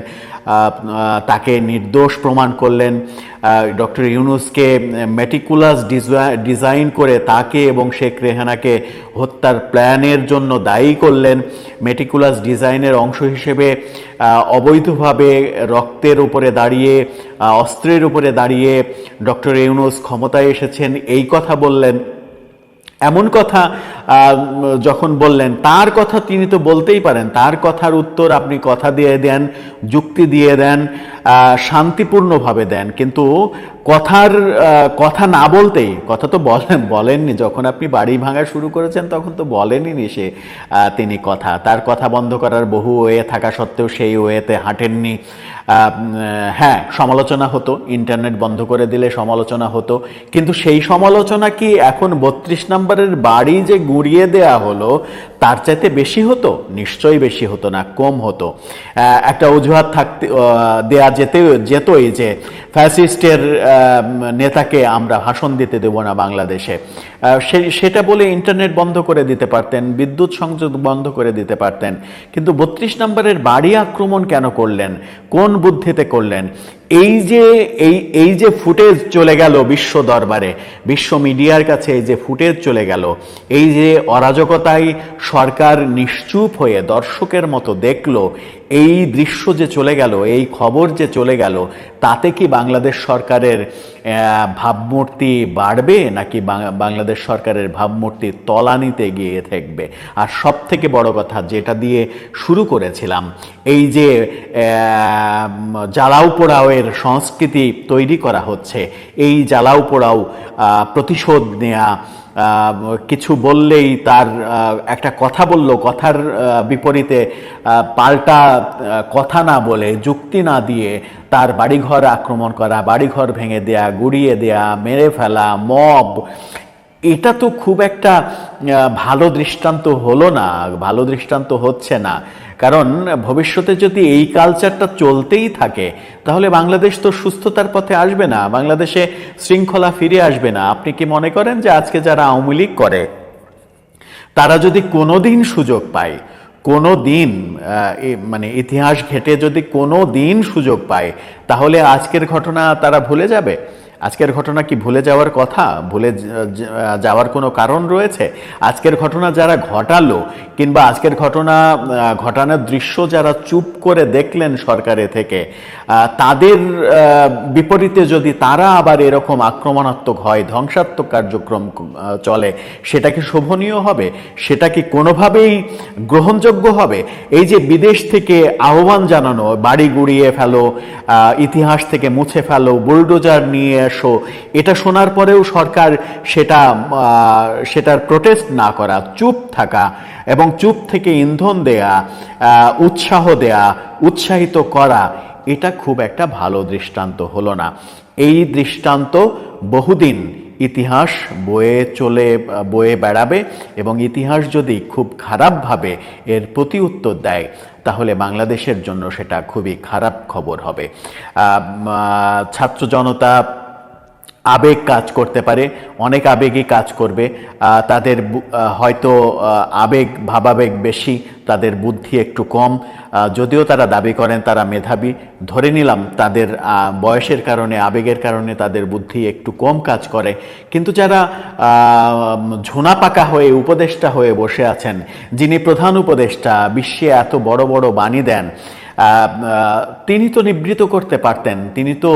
Speaker 11: তাকে নির্দোষ প্রমাণ করলেন। ডক্টর ইউনূসকে মেটিকুলাস ডিজাইন করে তাকে এবং শেখ রেহানাকে হত্যার প্ল্যানের জন্য দায়ী করলেন। মেটিকুলাস ডিজাইনের অংশ হিসেবে অবৈধভাবে রক্তের উপরে দাঁড়িয়ে, অস্ত্রের উপরে দাঁড়িয়ে ডক্টর ইউনূস ক্ষমতায় এসেছেন, এই কথা বললেন। এমন কথা যখন বললেন, তার কথা তিনি তো বলতেই পারেন, তার কথার উত্তর আপনি কথা দিয়ে দেন, যুক্তি দিয়ে দেন, শান্তিপূর্ণভাবে দেন, কিন্তু কথা না বলতেই, কথা তো বলেননি, যখন আপনি বাড়ি ভাঙা শুরু করেছেন তখন তো বলেননি তিনি তার কথা বন্ধ করার বহু ওয়ে থাকা সত্ত্বেও সেই ওয়েতে হাঁটেননি। হ্যাঁ, সমালোচনা হতো, ইন্টারনেট বন্ধ করে দিলে সমালোচনা হতো, কিন্তু সেই সমালোচনা কি এখন 32 নম্বরের বাড়ি যে গুঁড়িয়ে দেয়া হলো তার চাইতে বেশি হতো? নিশ্চয়ই বেশি হতো না, কম হতো। একটা অজুহাত দেয়া যেতই যে ফ্যাসিস্টের নেতাকে আমরা ভাষণ দিতে দেব না বাংলাদেশে, সেটা বলে ইন্টারনেট বন্ধ করে দিতে পারতেন, বিদ্যুৎ সংযোগ বন্ধ করে দিতে পারতেন। কিন্তু 32 নম্বরের বাড়ি আক্রমণ কেন করলেন? কোন বুদ্ধিতে করলেন? এই যে ফুটেজ চলে গেল বিশ্ব দরবারে, বিশ্ব মিডিয়ার কাছে এই যে ফুটেজ চলে গেল, এই যে অরাজকতায় সরকার নিশ্চুপ হয়ে দর্শকের মতো দেখলো, এই দৃশ্য যে চলে গেল, এই খবর যে চলে গেল, তাতে কি বাংলাদেশ সরকারের ভাবমূর্তি বাড়বে নাকি বাংলাদেশ সরকারের ভাবমূর্তি তলানিতে গিয়ে থাকবে? আর সব থেকে বড় কথা, যেটা দিয়ে শুরু করেছিলাম, এই যে জ্বালাও পোড়াওয়ের সংস্কৃতি তৈরি করা হচ্ছে, এই জ্বালাও পোড়াও প্রতিশোধ নেয়া, কিছু বললেই তার একটা কথা বলল, কথার বিপরীতে পাল্টা কথা না বলে, যুক্তি না দিয়ে তার বাড়িঘর আক্রমণ করা, বাড়িঘর ভেঙে দেয়া, গুড়িয়ে দেয়া, মেরে ফেলা, মব, এটা তো খুব একটা ভালো দৃষ্টান্ত হলো না, ভালো দৃষ্টান্ত হচ্ছে না। কারণ ভবিষ্যতে যদি এই কালচারটা চলতেই থাকে তাহলে বাংলাদেশ তো সুস্থতার পথে আসবে না, বাংলাদেশে শৃঙ্খলা ফিরে আসবে না। আপনি কি মনে করেন যে আজকে যারা আওয়ামী লীগ করে তারা যদি কোনোদিন সুযোগ পায়, কোনো দিন মানে ইতিহাস ঘেটে যদি কোনো দিন সুযোগ পায়, তাহলে আজকের ঘটনা তারা ভুলে যাবে? আজকের ঘটনা কি ভুলে যাওয়ার কথা? ভুলে যাওয়ার কোনো কারণ রয়েছে? আজকের ঘটনা যারা ঘটালো, কিংবা আজকের ঘটানোর দৃশ্য যারা চুপ করে দেখলেন সরকারে থেকে, তাদের বিপরীতে যদি তারা আবার এরকম আক্রমণাত্মক হয়, ধ্বংসাত্মক কার্যক্রম চলে, সেটা কি শোভনীয় হবে? সেটা কি কোনোভাবেই গ্রহণযোগ্য হবে? এই যে বিদেশ থেকে আহ্বান জানানো, বাড়ি গুড়িয়ে ফেলো, ইতিহাস থেকে মুছে ফেলো, বুলডোজার নিয়ে এসো, এটা শোনার পরেও সরকার সেটার প্রোটেস্ট না করা, চুপ থাকা এবং চুপ থেকে ইন্ধন দেয়া, উৎসাহ দেয়া, উৎসাহিত করা, এটা খুব একটা ভালো দৃষ্টান্ত হলো না। এই দৃষ্টান্ত বহুদিন ইতিহাস বয়ে বেড়াবে, এবং ইতিহাস যদি খুব খারাপভাবে এর প্রতি উত্তর দেয় তাহলে বাংলাদেশের জন্য সেটা খুবই খারাপ খবর হবে। ছাত্র জনতা আবেগ কাজ করতে পারে, অনেক আবেগই কাজ করবে, তাদের হয়তো ভাবাবেগ বেশি, তাদের বুদ্ধি একটু কম, যদিও তারা দাবি করেন তারা মেধাবী, ধরে নিলাম তাদের বয়সের কারণে, আবেগের কারণে তাদের বুদ্ধি একটু কম কাজ করে। কিন্তু যারা ঝোনা পাকা হয়ে উপদেষ্টা হয়ে বসে আছেন, যিনি প্রধান উপদেষ্টা, বিশ্বে এত বড় বড় বাণী দেন, তিনি তো নিবৃত করতে পারতেন, তিনি তো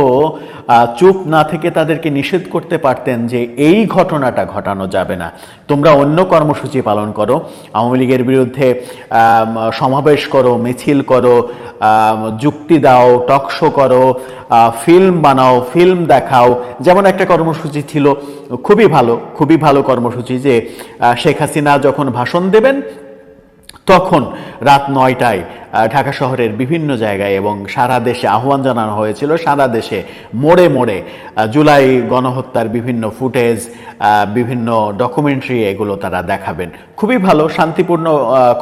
Speaker 11: চুপ না থেকে তাদেরকে নিষেধ করতে পারতেন যে এই ঘটনাটা ঘটানো যাবে না, তোমরা অন্য কর্মসূচি পালন করো, আওয়ামী লীগের বিরুদ্ধে সমাবেশ করো, মিছিল করো, যুক্তি দাও, টকশো করো, ফিল্ম বানাও, ফিল্ম দেখাও। যেমন একটা কর্মসূচি ছিল, খুবই ভালো কর্মসূচি, যে শেখ হাসিনা যখন ভাষণ দেবেন তখন রাত 9টায় ঢাকা শহরের বিভিন্ন জায়গায় এবং সারা দেশে আহ্বান জানানো হয়েছিল, সারা দেশে মোড়ে মোড়ে জুলাই গণহত্যার বিভিন্ন ফুটেজ, বিভিন্ন ডকুমেন্টারি, এগুলো তারা দেখাবেন। খুবই ভালো শান্তিপূর্ণ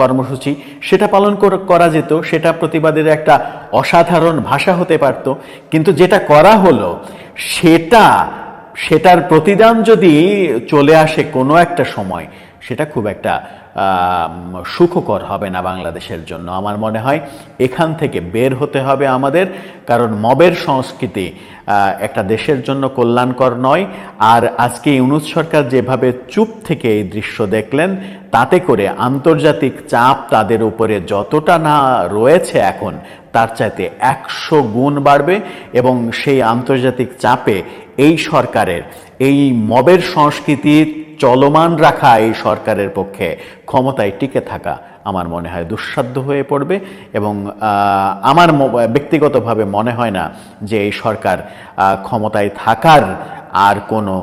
Speaker 11: কর্মসূচি, সেটা পালন করা যেত, সেটা প্রতিবাদের একটা অসাধারণ ভাষা হতে পারত। কিন্তু যেটা করা হলো সেটার প্রতিদান যদি চলে আসে কোনো একটা সময়, সেটা খুব একটা সুখকর হবে না বাংলাদেশের জন্য। আমার মনে হয় এখান থেকে বের হতে হবে আমাদের, কারণ মবের সংস্কৃতি একটা দেশের জন্য কল্যাণকর নয়। আর আজকে ইউনূস সরকার যেভাবে চুপ থেকে এই দৃশ্য দেখলেন, তাতে করে আন্তর্জাতিক চাপ তাদের উপরে যতটা না রয়েছে এখন, তার চাইতে 100 গুণ বাড়বে, এবং সেই আন্তর্জাতিক চাপে এই সরকারের এই মবের সংস্কৃতি চলমান রাখা এই সরকারের পক্ষে ক্ষমতায় টিকে থাকা আমার মনে হয় দুঃসাধ্য হয়ে পড়বে এবং আমার ব্যক্তিগতভাবে মনে হয় না যে এই সরকার ক্ষমতায় থাকার আর কোনো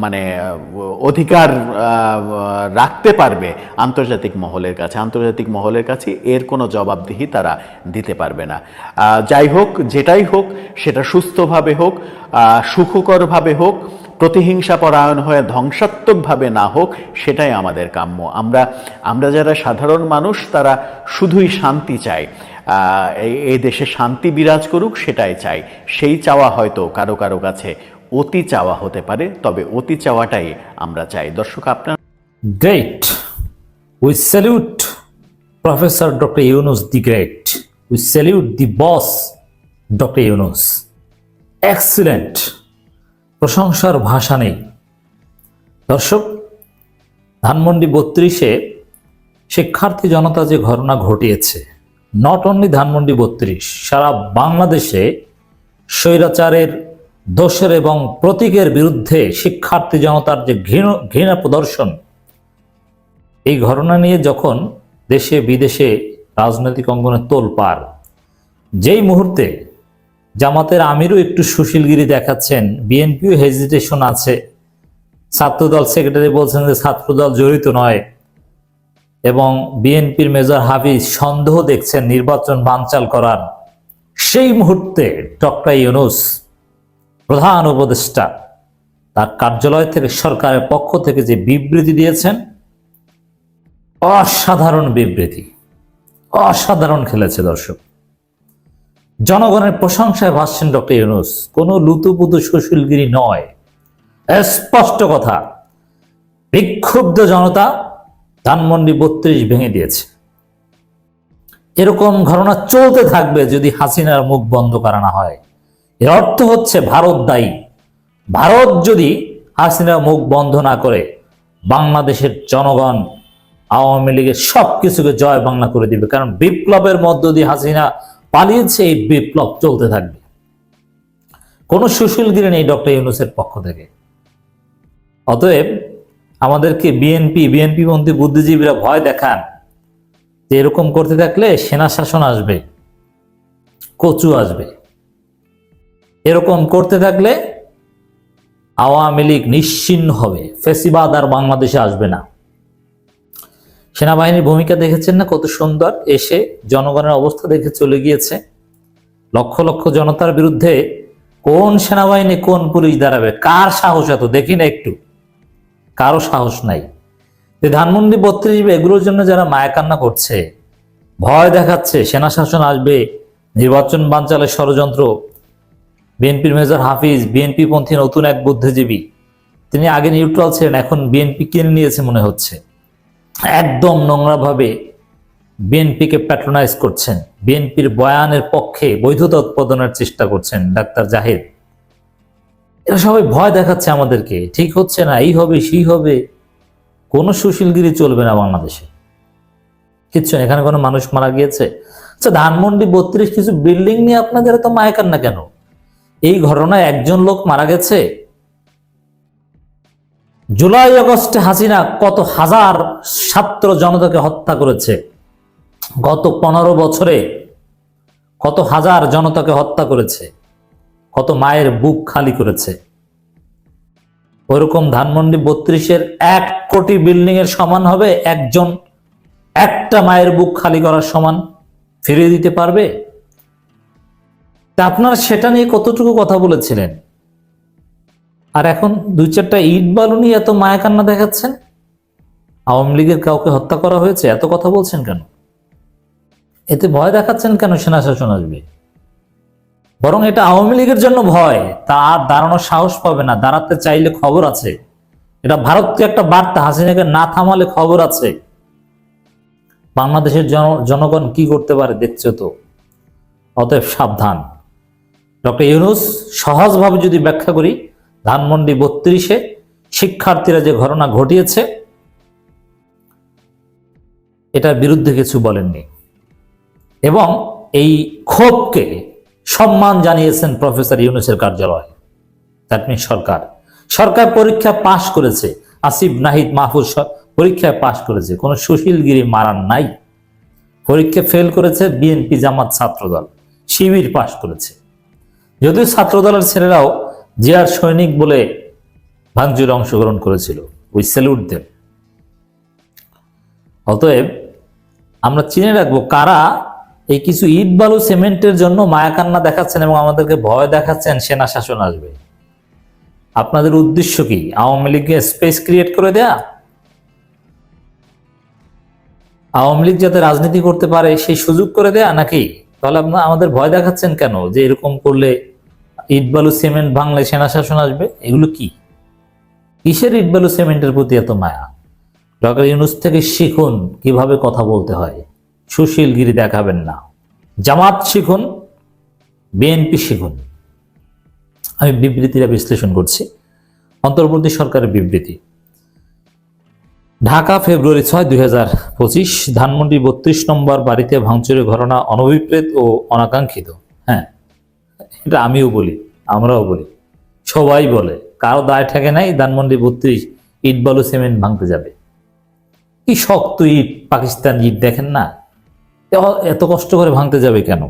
Speaker 11: মানে অধিকার রাখতে পারবে আন্তর্জাতিক মহলের কাছে এর কোনো জবাবদিহি তারা দিতে পারবে না। যাই হোক, যেটাই হোক, সেটা সুস্থভাবে হোক, সুখকরভাবে হোক, প্রতিহিংসা পরায়ণ হয়ে ধ্বংসাত্মকভাবে না হোক, সেটাই আমাদের কাম্য। আমরা যারা সাধারণ মানুষ তারা শুধুই শান্তি চাই, এই দেশে শান্তি বিরাজ করুক সেটাই চাই। সেই চাওয়া হয়তো কারো কারো কাছে অতি চাওয়া হতে পারে, তবে অতি চাওয়াটাই আমরা চাই। দর্শক, আপনার
Speaker 12: great, we salute professor doctor Yunus the great, we salute the boss doctor Yunus, excellent, প্রশংসার ভাষা নেই। দর্শক, ধানমন্ডি 32-এ শিক্ষার্থী জনতা যে ঘটনা ঘটিয়েছে, নট অনলি ধানমন্ডি 32, সারা বাংলাদেশে স্বৈরাচারের দোষের এবং প্রতীকের বিরুদ্ধে শিক্ষার্থী জনতার যে ঘৃণা প্রদর্শন, এই ঘটনা নিয়ে যখন দেশে বিদেশে রাজনৈতিক অঙ্গনে তোলপাড়, যেই মুহূর্তে জামাতের আমিরও একটু সুশীলগিরি দেখাচ্ছেন, বিএনপিও হেজিটেশন আছে, ছাত্রদল সেক্রেটারি বলছেন যে ছাত্রদল জড়িত নয়, এবং বিএনপির মেজর হাফিজ সন্দেহ দেখছেন নির্বাচন বানচাল করার, সেই মুহূর্তে ডক্টর ইউনূস প্রধান উপদেষ্টা তার কার্যালয় থেকে সরকারের পক্ষ থেকে যে বিবৃতি দিয়েছেন, অসাধারণ বিবৃতি, অসাধারণ খেলেছে। দর্শক, জনগণের প্রশংসায় ভাসছেন ডক্টর ইউনূস, কোনো লুতুপুতু সুশীলগিরি নয়, স্পষ্ট কথা। বিক্ষুব্ধ জনতা ধানমন্ডি 32 ভেঙে দিয়েছে। এরকম ঘটনা চলতে থাকবে যদি হাসিনার মুখ বন্ধ করা না হয়। এর অর্থ হচ্ছে ভারত দায়ী। ভারত যদি হাসিনার মুখ বন্ধ না করে, বাংলাদেশের জনগণ আওয়ামী লীগের সবকিছুকে জয় বাংলা করে দিবে, কারণ বিপ্লবের মধ্য দিয়ে হাসিনা পালিয়েছে, এই বিপ্লব চলতে থাকবে। কোনো সুশীলগিরি নেই ডক্টর ইউনূসের পক্ষ থেকে। অতএব আমাদেরকে বিএনপি পন্থী বুদ্ধিজীবীরা ভয় দেখান যে এরকম করতে থাকলে সেনা শাসন আসবে, কচু আসবে, এরকম করতে থাকলে আওয়ামী লীগ নিশ্চিহ্ন হবে, ফেসিবাদ আর বাংলাদেশে আসবে না। সেনাবাহিনীর ভূমিকা দেখেছেন না কত সুন্দর, এসে জনগণের অবস্থা দেখে চলে গিয়েছে। লক্ষ লক্ষ জনতার বিরুদ্ধে কোন সেনাবাহিনী কোন পুলিশ দাঁড়াবে? কার সাহস এত? দেখি না একটু, কারো সাহস নাই। ধানমন্ডি 32 এগুলোর জন্য যারা মায়াকান্না করছে, ভয় দেখাচ্ছে সেনা শাসন আসবে, নির্বাচন বানচালের ষড়যন্ত্র, বিএনপির মেজর হাফিজ বিএনপি পন্থী নতুন এক বুদ্ধিজীবী, তিনি আগে নিউট্রাল ছিলেন, এখন বিএনপি কিনে নিয়েছে মনে হচ্ছে, একদম নোংরাভাবে বিএনপিকে প্যাট্রোনাইজ করছেন, বিএনপির বয়ানের পক্ষে বৈধতা উৎপাদনের চেষ্টা করছেন ডাক্তার জাহিদ। এরা সবাই ভয় দেখাচ্ছে আমাদেরকে, ঠিক হচ্ছে না, এই হবে সেই হবে। কোনো সুশীলগিরি চলবে না বাংলাদেশে, কিচ্ছু না। এখানে কোনো মানুষ মারা গিয়েছে, আচ্ছা ধানমন্ডি 32 কিছু বিল্ডিং নিয়ে আপনাদের এত মায়াকান না কেন? এই ঘটনায় একজন লোক মারা গেছে। জুলাই আগস্টে হাসিনা কত হাজার ছাত্র জনতাকে হত্যা করেছে, গত 15 বছরে কত হাজার জনতাকে হত্যা করেছে, কত মায়ের বুক খালি করেছে। ওইরকম ধানমন্ডি 32-এর 1 কোটি বিল্ডিং এর সমান হবে একজন একটা মায়ের বুক খালি করার সমান ফিরিয়ে দিতে পারবে? তা আপনারা সেটা নিয়ে কতটুকু কথা বলেছিলেন, আর এখন 2-4টা ইট বালু নিয়ে এত মায়াকান্না দেখাচ্ছেন? আওয়ামী লীগের কাউকে হত্যা করা হয়েছে, এত কথা বলছেন কেন? এতে ভয় দেখাচ্ছেন কেন সেনা শাসন আসবে? বরং এটা আওয়ামী লীগের জন্য ভয়, তা আর দাঁড়ানোর সাহস পাবে না। দাঁড়াতে চাইলে খবর আছে, এটা ভারতকে একটা বার্তা, হাসিনাকে না থামালে খবর আছে। বাংলাদেশের জনগণ কি করতে পারে দেখছো তো। অতএব সাবধান। ডক্টর ইউনূস সহজভাবে যদি ব্যাখ্যা করি, ধানমন্ডি 32-এ শিক্ষার্থীরা যে ঘটনা ঘটিয়েছে এটার বিরুদ্ধে কিছু বলেননি, এবং এই ক্ষোভকে সম্মান জানিয়েছেন প্রফেসর ইউনূসের কার্যালয়, দ্যাট মিন্স সরকার। সরকার পরীক্ষা পাশ করেছে, আসিফ নাহিদ মাহফুজ পরীক্ষায় পাশ করেছে, কোনো সুশীলগিরি মারান নাই। পরীক্ষা ফেল করেছে বিএনপি, জামাত, ছাত্রদল, শিবির পাশ করেছে। যদিও ছাত্রদলের ছেলেরাও জিয়ার সৈনিক বলে ভাঙচুরে অংশগ্রহণ করেছিল, উই স্যালুট দেম। অতএব আমরা চিনে রাখবো কারা এই কিছু ইট বালু সিমেন্টের জন্য মায়াকান্না দেখাচ্ছেন এবং আমাদেরকে ভয় দেখাচ্ছেন সেনা শাসন আসবে। আপনাদের উদ্দেশ্য কি? আওয়ামী লীগকে স্পেস ক্রিয়েট করে দেয়া, আওয়ামী লীগ যাতে রাজনীতি করতে পারে সেই সুযোগ করে দেয়া, নাকি? তাহলে আপনারা আমাদের ভয় দেখাচ্ছেন কেন যে এরকম করলে ইট বালু সিমেন্ট ভাঙলে সেনা শাসন আসবে? এগুলো কি? কিসের ইট বালু সিমেন্টের প্রতি এত মায়া? ডক্টর ইউনূস থেকে শিখুন কিভাবে কথা বলতে হয়, সুশীলগিরি দেখাবেন না। জামাত শিখুন, বিএনপি শিখুন। আমি বিবৃতিটা বিশ্লেষণ করছি। অন্তর্বর্তী সরকারের বিবৃতি। ঢাকা, ফেব্রুয়ারি 6, 2025। ধানমন্ডি 32 নম্বর বাড়িতে ভাঙচুরের ঘটনা অনভিপ্রেত ও অনাকাঙ্ক্ষিত। হ্যাঁ, এটা আমিও বলি, আমরাও বলি, সবাই বলে, কারো দায় ঠেকে নাই। ধানমন্ডি 32 ইট বালু সিমেন্ট ভাঙতে যাবে। কি শক্ত ইট, পাকিস্তান ইট দেখেন না, এত কষ্ট করে ভাঙতে যাবে কেন?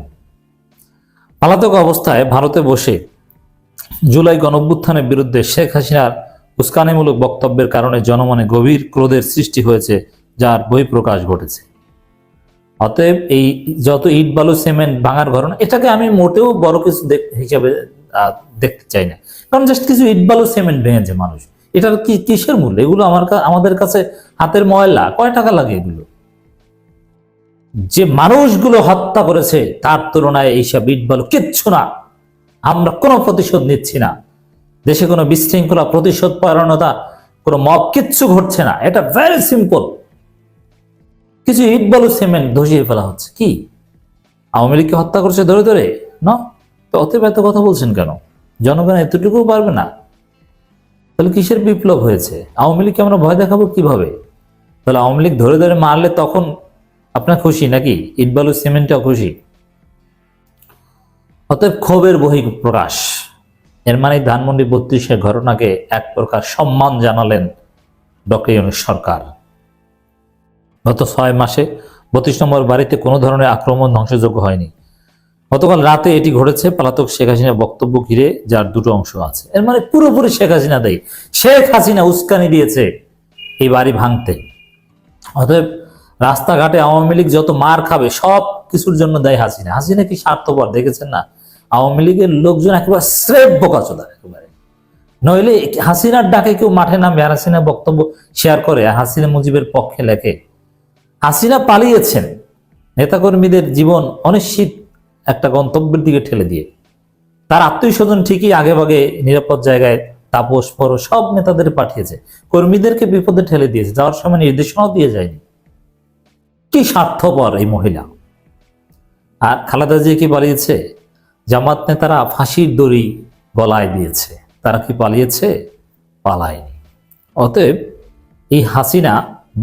Speaker 12: পলাতক অবস্থায় ভারতে বসে জুলাই গণঅভ্যুত্থানের বিরুদ্ধে শেখ হাসিনার উস্কানিমূলক বক্তব্যের কারণে জনমনে গভীর ক্রোধের সৃষ্টি হয়েছে, যার বহিঃপ্রকাশ ঘটেছে। অতএব এই যত ইট বালু সিমেন্ট ভাঙার ঘটনা, এটাকে আমি মোটেও বড় কিছু হিসাবে দেখতে চাই না। কারণ জাস্ট কিছু ইট বালু সিমেন্ট ভেঙেছে মানুষ, এটার কি কিসের মূল্য? এগুলো আমাদের কাছে হাতের ময়লা। কয় টাকা লাগে এগুলো? যে মানুষগুলো হত্যা করেছে তার তুলনায় এইসব ইট বালু কিচ্ছু না। আমরা কোনো প্রতিশোধ নিচ্ছি না, দেশে কোনো বিশৃঙ্খলা, প্রতিশোধ পরায়ণতা, কোনো মব কিচ্ছু ঘটছে না। এটা ভেরি সিম্পল। কিছু ইট বালু সিমেন্ট ধসিয়ে ফেলা হচ্ছে। কি আওয়ামী লীগকে হত্যা করছে ধরে ধরে? না, তো অতএব এত কথা বলছেন কেন? জনগণ এতটুকুও পারবে না? তাহলে কিসের বিপ্লব হয়েছে? আওয়ামী লীগকে আমরা ভয় দেখাবো কিভাবে? তাহলে আওয়ামী লীগ ধরে ধরে মারলে তখন আপনার খুশি নাকি? ইট বালু সিমেন্টটাও খুশি? অতএব ক্ষোভের বহিঃপ্রকাশ। এর মানে ধানমন্ডি 32-এর ঘটনাকে এক প্রকার সম্মান জানালেন ডক্টর ইউনূস সরকার। গত 6 মাসে 32 নম্বর বাড়িতে কোনো ধরনের আক্রমণ, ধ্বংসযজ্ঞ হয়নি। গতকাল রাতে এটি ঘটেছে পলাতক শেখ হাসিনার বক্তব্য ঘিরে, যার দুটো অংশ আছে। এর মানে পুরোপুরি শেখ হাসিনা দেয়। শেখ হাসিনা উস্কানি দিয়েছে এই বাড়ি ভাঙতে। অতএব রাস্তাঘাটে আওয়ামী লীগ যত মার খাবে সব কিছুর জন্য দেয় হাসিনা। হাসিনা কি স্বার্থপর দেখেছেন না? আওয়ামী লীগের লোকজন একেবারে স্রেফ বোকাচোদা একেবারে। নইলে হাসিনার ডাকে কেউ মাঠে নামে আর হাসিনা বক্তব্য শেয়ার করে, হাসিনা মুজিবের পক্ষে লেখে। হাসিনা পালিয়েছেন নেতাকর্মীদের জীবন অনিশ্চিত একটা গন্তব্যের দিকে ঠেলে দিয়ে। তার আত্মীয় স্বজন ঠিকই আগে ভাগে নিরাপদ জায়গায় তাপস পর সব নেতাদের পাঠিয়েছে, কর্মীদেরকে বিপদে ঠেলে দিয়েছে, যাওয়ার সময় নির্দেশনাও দিয়ে যায়নি। কি স্বার্থপর এই মহিলা। আর খালেদা জিয়া কি পালিয়েছে? জামাত নেতারা ফাঁসির দড়ি গলায় দিয়েছে, তারা কি পালিয়েছে? পালায়নি। অতএব এই হাসিনা,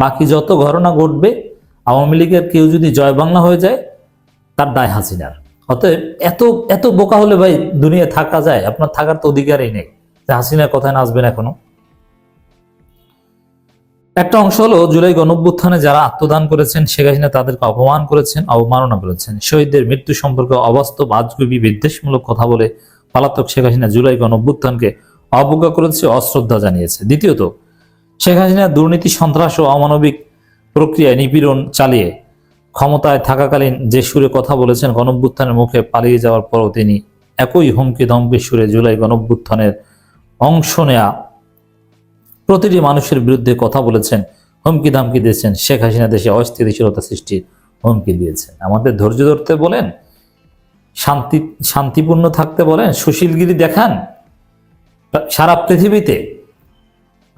Speaker 12: বাকি যত ঘটনা ঘটবে, আওয়ামী লীগের কেউ যদি জয় বাংলা হয়ে যায় তার দায় হাসিনার। অতএব এত এত বোকা হলে ভাই দুনিয়া থাকা যায়? আপনার থাকার তো অধিকারই নেই যে হাসিনার কথায় নাচবেন এখনো। একটা অংশ হলো জুলাই গণঅভ্যুত্থানে যারা আত্মদান করেছেন, শেখ হাসিনা তাদেরকে অপমান করেছেন, অবমাননা করেছেন। শহীদদের মৃত্যু সম্পর্কে অবাস্তব, আজগুবি, বিদ্বেষমূলক কথা বলে পলাতক শেখ হাসিনা জুলাই গণঅভ্যুত্থানকে অবজ্ঞা করেছে, অশ্রদ্ধা জানিয়েছে। দ্বিতীয়ত, শেখ হাসিনা দুর্নীতি, সন্ত্রাস ও অমানবিক প্রক্রিয়ায় নিপীড়ন চালিয়ে ক্ষমতায় থাকাকালীন যে সুরে কথা বলেছেন, গণঅভ্যুত্থানের মুখে পালিয়ে যাওয়ার পরও তিনি একই হুমকি ধমকি সুরে জুলাই গণঅভ্যুত্থানের অংশ নেয়া প্রতিটি মানুষের বিরুদ্ধে কথা বলেছেন, হুমকি ধামকি দিয়েছেন। শেখ হাসিনা দেশে অস্থিতিশীলতা সৃষ্টির হুমকি দিয়েছেন। আমাদের ধৈর্য ধরতে বলেন, শান্তিপূর্ণ থাকতে বলেন, সুশীলগিরি দেখান। সারা পৃথিবীতে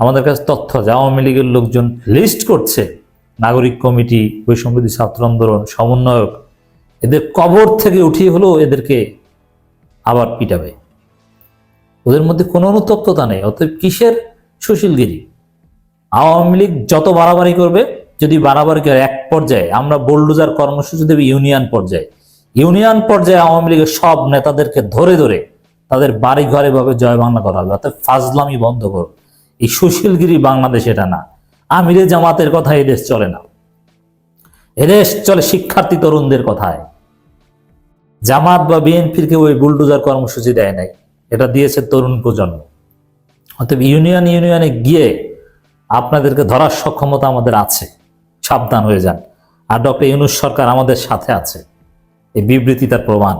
Speaker 12: আমাদের কাছে তথ্য আছে, আওয়ামী লীগের লোকজন লিস্ট করছে, নাগরিক কমিটি, বৈষম্যবিরোধী ছাত্র আন্দোলন, সমন্বয়ক, এদের কবর থেকে উঠিয়ে হলেও এদেরকে আবার পিটাবে। ওদের মধ্যে কোনো অনুতপ্ততা নেই। অতএব কিসের সুশীলগিরি? আওয়ামী লীগ যত বাড়াবাড়ি করবে, যদি বাড়াবাড়ি করে এক পর্যায়ে আমরা বোলডোজার কর্মসূচি দেব ইউনিয়ন পর্যায়ে। ইউনিয়ন পর্যায়ে আওয়ামী লীগের সব নেতাদেরকে ধরে ধরে তাদের বাড়ি ঘরে ভাবে জয় বাংলা করা হবে। অর্থাৎ ফাজলামি বন্ধ করো। এই সুশীলগিরি বাংলাদেশ এটা না। আমিরে জামাতের কথা এই দেশ চলে না, এদেশ চলে শিক্ষার্থী তরুণদের কথায়। জামাত বা বিএনপির কেউ ওই বুলডোজার কর্মসূচি দেয় নাই, এটা দিয়েছে তরুণ প্রজন্ম। অতএব ইউনিয়নে গিয়ে আপনাদেরকে ধরার সক্ষমতা আমাদের আছে, সাবধান হয়ে যান। আর ডক্টর ইউনূস সরকার আমাদের সাথে আছে, এই বিবৃতি তার প্রমাণ।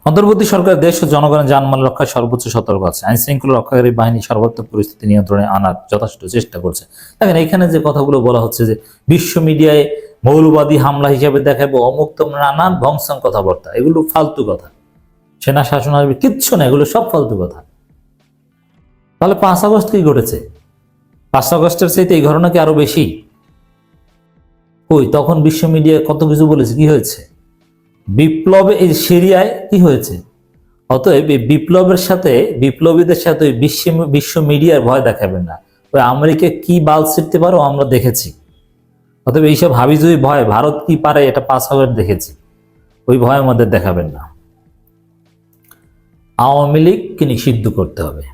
Speaker 12: অন্তর্বর্তী সরকার দেশ ও জনগণের জানমাল রক্ষায় সর্বোচ্চ সতর্ক আছে। আইন শৃঙ্খলা রক্ষাকারী বাহিনী সর্বাত্মক পরিস্থিতি নিয়ন্ত্রণে আনার যথেষ্ট চেষ্টা করছে। দেখেন এখানে যে কথাগুলো বলা হচ্ছে যে বিশ্ব মিডিয়ায় মৌলবাদী হামলা হিসেবে দেখাবো, অমুক তোমরা নানান ভংসাং কথাবার্তা, এগুলো ফালতু কথা। সেনা শাসন আসবে কিচ্ছু না, এগুলো সব ফালতু কথা। তাহলে 5 আগস্ট কি ঘটেছে? 5 আগস্টের চাইতে এই ঘটনা কি আরো বেশি? কই তখন বিশ্ব মিডিয়ায় কত কিছু বলেছে, কি হয়েছে? বিপ্লবে এই সিরিয়ায় কি হয়েছে? অতএব এই বিপ্লবীদের সাথে ওই বিশ্ব মিডিয়ার ভয় দেখাবেন না। ওই আমেরিকা কি বাল ছিটতে পারো আমরা দেখেছি। অতএব এইসব হাবিজুবি ভয়, ভারত কি পারে এটা 5 আগস্ট দেখেছি, ওই ভয় আমাদের দেখাবেন না। আওয়ামী লীগকে নিষিদ্ধ করতে হবে।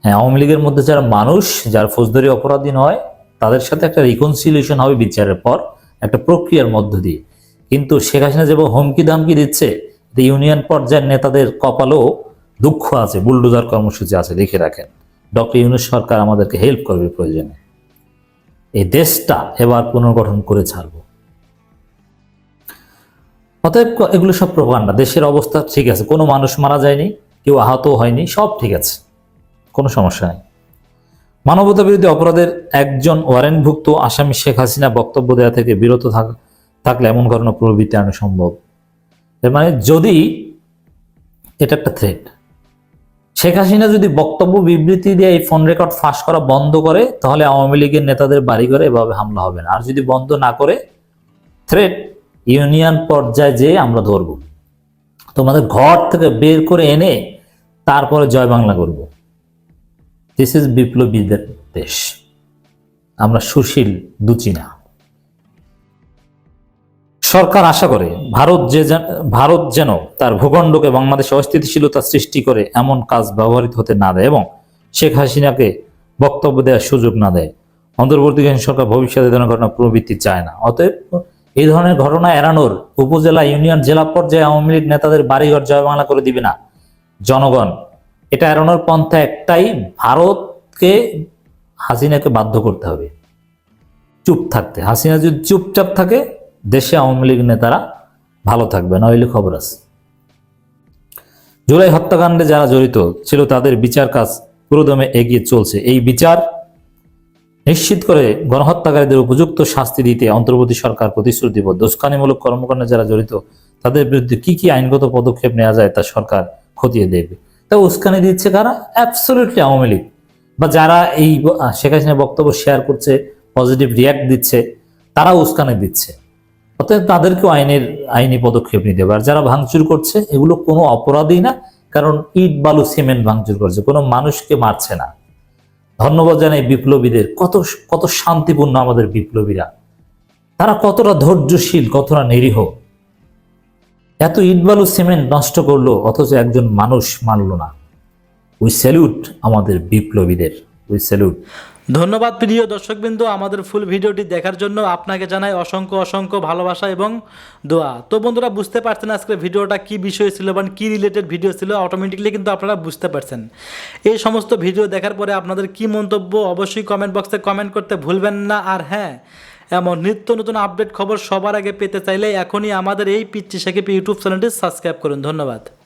Speaker 12: হ্যাঁ, আওয়ামী লীগের মধ্যে যারা মানুষ, যারা ফৌজদারি অপরাধী নয়, তাদের সাথে একটা রিকনসিলিয়েশন হবে বিচারের পর, একটা প্রক্রিয়ার মধ্য দিয়ে। কিন্তু শেখ হাসিনা যেভাবে হুমকি দামকি দিচ্ছে, ইউনিয়ন পর্যায়ের নেতাদের কপালেও দুঃখ আছে, বুলডোজার কর্মসূচি আছে, লিখে রাখেন। ডক্টর ইউনূস সরকার আমাদেরকে হেল্প করবে প্রয়োজনে। এই দেশটা এবার পুনর্গঠন করে ছাড়বো। অতএব এগুলো সব প্রোপাগান্ডা। দেশের অবস্থা ঠিক আছে, কোনো মানুষ মারা যায়নি, কেউ আহত হয়নি, সব ঠিক আছে, কোনো সমস্যা নেই। মানবতা বিরোধী অপরাধের একজন ওয়ারেন্টভুক্ত আসামি শেখ হাসিনা বক্তব্য দেওয়া থেকে বিরত থাকলে এমন ঘটনা প্রবৃত্তি আনা সম্ভব। এর মানে যদি এটা একটা থ্রেট, শেখ হাসিনা যদি বক্তব্য বিবৃতি দিয়ে এই ফোন রেকর্ড ফাঁস করা বন্ধ করে, তাহলে আওয়ামী লীগের নেতাদের বাড়ি ঘরে এভাবে হামলা হবে না। আর যদি বন্ধ না করে, থ্রেট ইউনিয়ন পর্যায়ে যেয়ে আমরা ধরব, তোমাদের ঘর থেকে বের করে এনে তারপরে জয় বাংলা করব। দিস ইজ বিপ্লবীদের দেশ, আমরা সুশীল দুচি না। সরকার আশা করে ভারত যেন তার ভূখণ্ডকে বাংলাদেশে অস্থিতিশীলতা সৃষ্টি করে এমন কাজ ব্যবহৃত হতে না দেয় এবং শেখ হাসিনাকে বক্তব্য দেওয়ার সুযোগ না দেয়। অন্তর্বর্তীকালীন সরকার ভবিষ্যতে এই ধরনের ঘটনা প্রবৃত্তি চায় না। অতএব এই ধরনের ঘটনা এড়ানোর উপজেলা, ইউনিয়ন, জেলা পর্যায়ে আওয়ামী লীগ নেতাদের বাড়িঘর জয় বাংলা করে দিবে না জনগণ। এটা এড়ানোর পন্থা একটাই, ভারতকে হাসিনাকে বাধ্য করতে হবে চুপ থাকতে। হাসিনা যদি চুপচাপ থাকে, দেশে আওয়ামী লীগ নেতারা ভালো থাকবে, নইলে খবর আছে। জুলাই হত্যাকাণ্ডে যারা জড়িত ছিল তাদের বিচার কাজ পুরোদমে এগিয়ে চলছে। এই বিচার নিশ্চিত করে গণহত্যাকারীদের উপযুক্ত শাস্তি দিতে অন্তর্বর্তী সরকার প্রতিশ্রুতিবদ্ধ। উস্কানিমূলক কর্মকাণ্ডে যারা জড়িত তাদের বিরুদ্ধে কি কি আইনগত পদক্ষেপ নেওয়া যায় তা সরকার খতিয়ে দেবে। তা উস্কানি দিচ্ছে কারা? অ্যাবসলিউটলি আওয়ামী লীগ, বা যারা এই শেখ হাসিনার বক্তব্য শেয়ার করছে, পজিটিভ রিয়াক্ট দিচ্ছে, তারা উস্কানি দিচ্ছে। অতএব তাদেরকেও আইনি পদক্ষেপ নিতে হবে। আর যারা ভাঙচুর করছে, এগুলো কোনো অপরাধই না, কারণ ইট বালু সিমেন্ট ভাঙচুর করছে, কোনো মানুষকে মারছে না। ধন্যবাদ জানাই বিপ্লবীদের, কত শান্তিপূর্ণ আমাদের বিপ্লবীরা, তারা কতটা ধৈর্যশীল, কতটা নিরীহ। এত ইট বালু সিমেন্ট নষ্ট করলো, অথচ একজন মানুষ মারলো না। উই স্যালুট আমাদের বিপ্লবীদের, উই স্যালুট।
Speaker 9: ধন্যবাদ প্রিয় দর্শকবৃন্দ, আমাদের ফুল ভিডিওটি দেখার জন্য আপনাকে জানাই অসংখ্য ভালোবাসা এবং দোয়া। তো বন্ধুরা, বুঝতে পারছেন আজকের ভিডিওটা কি বিষয় ছিল বা কি রিলেটেড ভিডিও ছিল, অটোমেটিকলি কিন্তু আপনারা বুঝতে পারছেন। এই সমস্ত ভিডিও দেখার পরে আপনাদের কি মন্তব্য অবশ্যই কমেন্ট বক্সে কমেন্ট করতে ভুলবেন না। আর হ্যাঁ, এমন নিত্য নতুন আপডেট খবর সবার আগে পেতে চাইলে এখনই আমাদের এই পিচ্চি সাকিব ইউটিউব চ্যানেলটি সাবস্ক্রাইব করুন। ধন্যবাদ।